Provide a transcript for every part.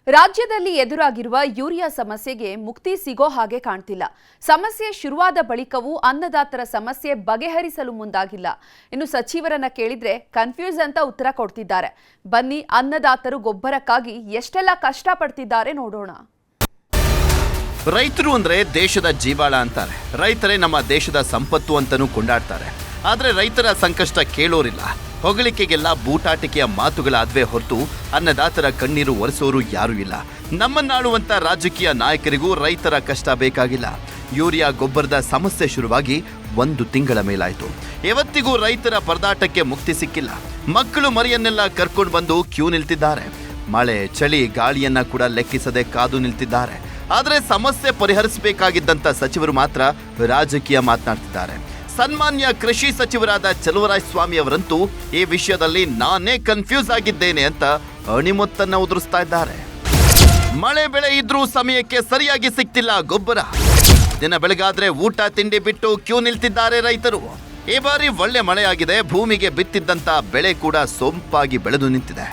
ರಾಜ್ಯದಲ್ಲಿ ಎದುರಾಗಿರುವ ಯೂರಿಯಾ ಸಮಸ್ಯೆಗೆ ಮುಕ್ತಿ ಸಿಗೋ ಹಾಗೆ ಕಾಣ್ತಿಲ್ಲ. ಸಮಸ್ಯೆ ಶುರುವಾದ ಬಳಿಕವೂ ಅನ್ನದಾತರ ಸಮಸ್ಯೆ ಬಗೆಹರಿಸಲು ಮುಂದಾಗಿಲ್ಲ. ಇನ್ನು ಸಚಿವರನ್ನ ಕೇಳಿದ್ರೆ ಕನ್ಫ್ಯೂಸ್ ಅಂತ ಉತ್ತರ ಕೊಡ್ತಿದ್ದಾರೆ. ಬನ್ನಿ ಅನ್ನದಾತರು ಗೊಬ್ಬರಕ್ಕಾಗಿ ಎಷ್ಟೆಲ್ಲ ಕಷ್ಟ ಪಡ್ತಿದ್ದಾರೆ ನೋಡೋಣ. ರೈತರು ಅಂದ್ರೆ ದೇಶದ ಜೀವಾಳ ಅಂತಾರೆ. ರೈತರೇ ನಮ್ಮ ದೇಶದ ಸಂಪತ್ತು ಅಂತನೂ ಕೊಂಡಾಡ್ತಾರೆ. ಆದ್ರೆ ರೈತರ ಸಂಕಷ್ಟ ಕೇಳೋರಿಲ್ಲ. ಹೊಗಳಿಕೆಗೆಲ್ಲ ಬೂಟಾಟಿಕೆಯ ಮಾತುಗಳಾದ್ವೇ ಹೊರತು ಅನ್ನದಾತರ ಕಣ್ಣೀರು ಒರೆಸೋರು ಯಾರೂ ಇಲ್ಲ. ನಮ್ಮನ್ನಾಳುವಂತ ರಾಜಕೀಯ ನಾಯಕರಿಗೂ ರೈತರ ಕಷ್ಟ ಬೇಕಾಗಿಲ್ಲ. ಯೂರಿಯಾ ಗೊಬ್ಬರದ ಸಮಸ್ಯೆ ಶುರುವಾಗಿ 1 ತಿಂಗಳ ಮೇಲಾಯಿತು. ಇವತ್ತಿಗೂ ರೈತರ ಪರದಾಟಕ್ಕೆ ಮುಕ್ತಿ ಸಿಕ್ಕಿಲ್ಲ. ಮಕ್ಕಳು ಮರಿಯನ್ನೆಲ್ಲ ಕರ್ಕೊಂಡು ಬಂದು ಕ್ಯೂ ನಿಲ್ತಿದ್ದಾರೆ. ಮಳೆ ಚಳಿ ಗಾಳಿಯನ್ನ ಕೂಡ ಲೆಕ್ಕಿಸದೆ ಕಾದು ನಿಲ್ತಿದ್ದಾರೆ. ಆದರೆ ಸಮಸ್ಯೆ ಪರಿಹರಿಸಬೇಕಾಗಿದ್ದಂಥ ಸಚಿವರು ಮಾತ್ರ ರಾಜಕೀಯ ಮಾತನಾಡ್ತಿದ್ದಾರೆ. ಸನ್ಮಾನ್ಯ ಕೃಷಿ ಸಚಿವರಾದ ಚಲುವರಾಯಸ್ವಾಮಿ ಅವರಂತೂ ಈ ವಿಷಯದಲ್ಲಿ ನಾನೇ ಕನ್ಫ್ಯೂಸ್ ಆಗಿದ್ದೇನೆ ಅಂತ ಅಣಿಮುತ್ತನ್ನ ಉದುರಿಸ್ತಾ ಇದ್ದಾರೆ. ಮಳೆ ಬೆಳೆ ಇದ್ರೂ ಸಮಯಕ್ಕೆ ಸರಿಯಾಗಿ ಸಿಗ್ತಿಲ್ಲ ಗೊಬ್ಬರ. ದಿನ ಬೆಳಗಾದ್ರೆ ಊಟ ತಿಂಡಿ ಬಿಟ್ಟು ಕ್ಯೂ ನಿಲ್ತಿದ್ದಾರೆ ರೈತರು. ಈ ಬಾರಿ ಒಳ್ಳೆ ಮಳೆಯಾಗಿದೆ. ಭೂಮಿಗೆ ಬಿತ್ತಿದ್ದಂತ ಬೆಳೆ ಕೂಡ ಸೊಂಪಾಗಿ ಬೆಳೆದು ನಿಂತಿದೆ.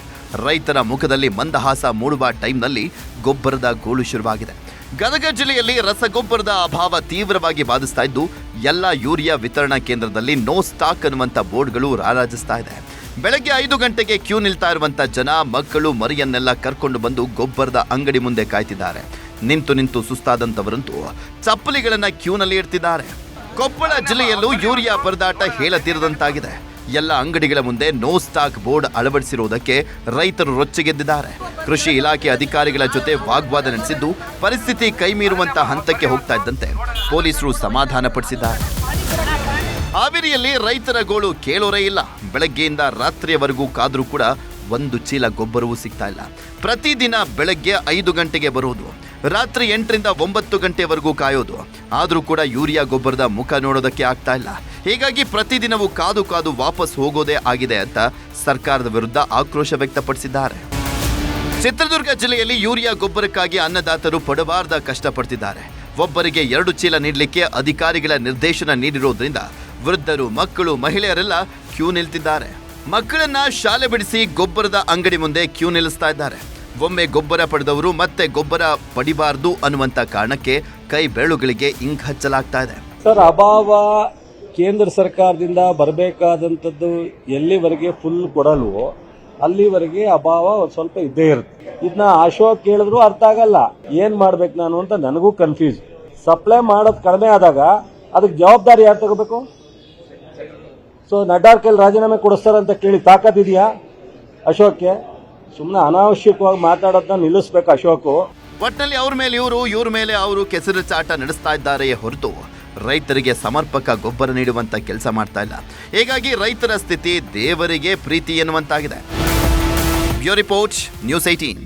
ರೈತರ ಮುಖದಲ್ಲಿ ಮಂದಹಾಸ ಮೂಡುವ ಟೈಮ್ನಲ್ಲಿ ಗೊಬ್ಬರದ ಗೋಳು ಶುರುವಾಗಿದೆ. ಗದಗ ಜಿಲ್ಲೆಯಲ್ಲಿ ರಸಗೊಬ್ಬರದ ಅಭಾವ ತೀವ್ರವಾಗಿ ಬಾಧಿಸ್ತಾ ಇದ್ದು ಎಲ್ಲ ಯೂರಿಯಾ ವಿತರಣಾ ಕೇಂದ್ರದಲ್ಲಿ ನೋ ಸ್ಟಾಕ್ ಅನ್ನುವಂಥ ಬೋರ್ಡ್ಗಳು ರಾರಾಜಿಸ್ತಾ ಇದೆ. ಬೆಳಗ್ಗೆ 5 ಗಂಟೆಗೆ ಕ್ಯೂ ನಿಲ್ತಾ ಇರುವಂಥ ಜನ ಮಕ್ಕಳು ಮರಿಯನ್ನೆಲ್ಲ ಕರ್ಕೊಂಡು ಬಂದು ಗೊಬ್ಬರದ ಅಂಗಡಿ ಮುಂದೆ ಕಾಯ್ತಿದ್ದಾರೆ. ನಿಂತು ಸುಸ್ತಾದಂಥವರಂತೂ ಚಪ್ಪಲಿಗಳನ್ನ ಕ್ಯೂನಲ್ಲಿ ಇಡ್ತಿದ್ದಾರೆ. ಕೊಪ್ಪಳ ಜಿಲ್ಲೆಯಲ್ಲೂ ಯೂರಿಯಾ ಪರದಾಟ ಹೇಳತೀರದಂತಾಗಿದೆ. ಎಲ್ಲ ಅಂಗಡಿಗಳ ಮುಂದೆ ನೋ ಸ್ಟಾಕ್ ಬೋರ್ಡ್ ಅಳವಡಿಸಿರುವುದಕ್ಕೆ ರೈತರು ರೊಚ್ಚಿಗೆದ್ದಿದ್ದಾರೆ. ಕೃಷಿ ಇಲಾಖೆ ಅಧಿಕಾರಿಗಳ ಜೊತೆ ವಾಗ್ವಾದ ನಡೆಸಿದ್ದು ಪರಿಸ್ಥಿತಿ ಕೈಮೀರುವಂತ ಹಂತಕ್ಕೆ ಹೋಗ್ತಾ ಇದ್ದಂತೆ ಪೊಲೀಸರು ಸಮಾಧಾನ ಪಡಿಸಿದ್ದಾರೆ. ಹಾವೇರಿಯಲ್ಲಿ ರೈತರ ಗೋಳು ಕೇಳೋರೇ ಇಲ್ಲ. ಬೆಳಗ್ಗೆಯಿಂದ ರಾತ್ರಿಯವರೆಗೂ ಕಾದ್ರೂ ಕೂಡ 1 ಚೀಲ ಗೊಬ್ಬರವೂ ಸಿಗ್ತಾ ಇಲ್ಲ. ಪ್ರತಿದಿನ ಬೆಳಗ್ಗೆ 5 ಗಂಟೆಗೆ ಬರೋದು, ರಾತ್ರಿ 8ರಿಂದ 9 ಗಂಟೆವರೆಗೂ ಕಾಯೋದು. ಆದರೂ ಕೂಡ ಯೂರಿಯಾ ಗೊಬ್ಬರದ ಮುಖ ನೋಡೋದಕ್ಕೆ ಆಗ್ತಾ ಇಲ್ಲ. ಹೀಗಾಗಿ ಪ್ರತಿದಿನವೂ ಕಾದು ವಾಪಸ್ ಹೋಗೋದೇ ಆಗಿದೆ ಅಂತ ಸರ್ಕಾರದ ವಿರುದ್ಧ ಆಕ್ರೋಶ ವ್ಯಕ್ತಪಡಿಸಿದ್ದಾರೆ. ಚಿತ್ರದುರ್ಗ ಜಿಲ್ಲೆಯಲ್ಲಿ ಯೂರಿಯಾ ಗೊಬ್ಬರಕ್ಕಾಗಿ ಅನ್ನದಾತರು ಪಡಬಾರ್ದ ಕಷ್ಟಪಡ್ತಿದ್ದಾರೆ. ಒಬ್ಬರಿಗೆ 2 ಚೀಲ ನೀಡಲಿಕ್ಕೆ ಅಧಿಕಾರಿಗಳ ನಿರ್ದೇಶನ ನೀಡಿರೋದ್ರಿಂದ ವೃದ್ಧರು, ಮಕ್ಕಳು, ಮಹಿಳೆಯರೆಲ್ಲ ಕ್ಯೂ ನಿಲ್ತಿದ್ದಾರೆ. ಮಕ್ಕಳನ್ನ ಶಾಲೆ ಬಿಡಿಸಿ ಗೊಬ್ಬರದ ಅಂಗಡಿ ಮುಂದೆ ಕ್ಯೂ ನಿಲ್ಲಿಸ್ತಾ ಇದ್ದಾರೆ. ಒಮ್ಮೆ ಗೊಬ್ಬರ ಪಡೆದವರು ಮತ್ತೆ ಗೊಬ್ಬರ ಪಡಿಬಾರ್ದು ಅನ್ನುವಂತ ಕಾರಣಕ್ಕೆ ಕೈ ಬೆರಳುಗಳಿಗೆ ಇಂಕ್ ಹಚ್ಚಲಾಗ್ತಾ ಇದೆ. ಸರ್, ಅಭಾವ ಕೇಂದ್ರ ಸರ್ಕಾರದಿಂದ ಬರಬೇಕಾದಂಥದ್ದು ಎಲ್ಲಿವರೆಗೆ ಫುಲ್ ಕೊಡಲ್ವೋ ಅಲ್ಲಿವರೆಗೆ ಅಭಾವ ಒಂದು ಸ್ವಲ್ಪ ಇದ್ದೇ ಇರುತ್ತೆ. ಇದನ್ನ ಅಶೋಕ್ ಕೇಳಿದ್ರು ಅರ್ಥ ಆಗಲ್ಲ. ಏನ್ ಮಾಡ್ಬೇಕು ನಾನು ಅಂತ ನನಗೂ ಕನ್ಫ್ಯೂಸ್. ಸಪ್ಲೈ ಮಾಡೋದು ಕಡಿಮೆ ಆದಾಗ ಅದಕ್ಕೆ ಜವಾಬ್ದಾರಿ ಯಾರು ತಗೋಬೇಕು? ಸೊ ನಡ್ಡಾರ್ ಕೈಲಿ ರಾಜೀನಾಮೆ ಕೊಡಿಸ್ತಾರಂತ ಕೇಳಿ ತಾಕತ್ತಿದೆಯಾ ಅಶೋಕ್ಗೆ? ಸುಮ್ಮನೆ ಅನಾವಶ್ಯಕವಾಗಿ ಮಾತಾಡೋದನ್ನ ನಿಲ್ಲಿಸ್ಬೇಕು ಅಶೋಕ್. ಒಟ್ಟಿನಲ್ಲಿ ಅವ್ರ ಮೇಲೆ ಇವರು, ಇವ್ರ ಮೇಲೆ ಅವರು ಕೆಸರು ಚಾಟ ನಡೆಸ್ತಾ ಇದ್ದಾರೆಯೇ ಹೊರತು ರೈತರಿಗೆ ಸಮರ್ಪಕ ಗೊಬ್ಬರ ನೀಡುವಂತ ಕೆಲಸ ಮಾಡ್ತಾ ಇಲ್ಲ. ಹೀಗಾಗಿ ರೈತರ ಸ್ಥಿತಿ ದೇವರಿಗೆ ಪ್ರೀತಿ ಎನ್ನುವಂತಾಗಿದೆ. Bureau report, news 18.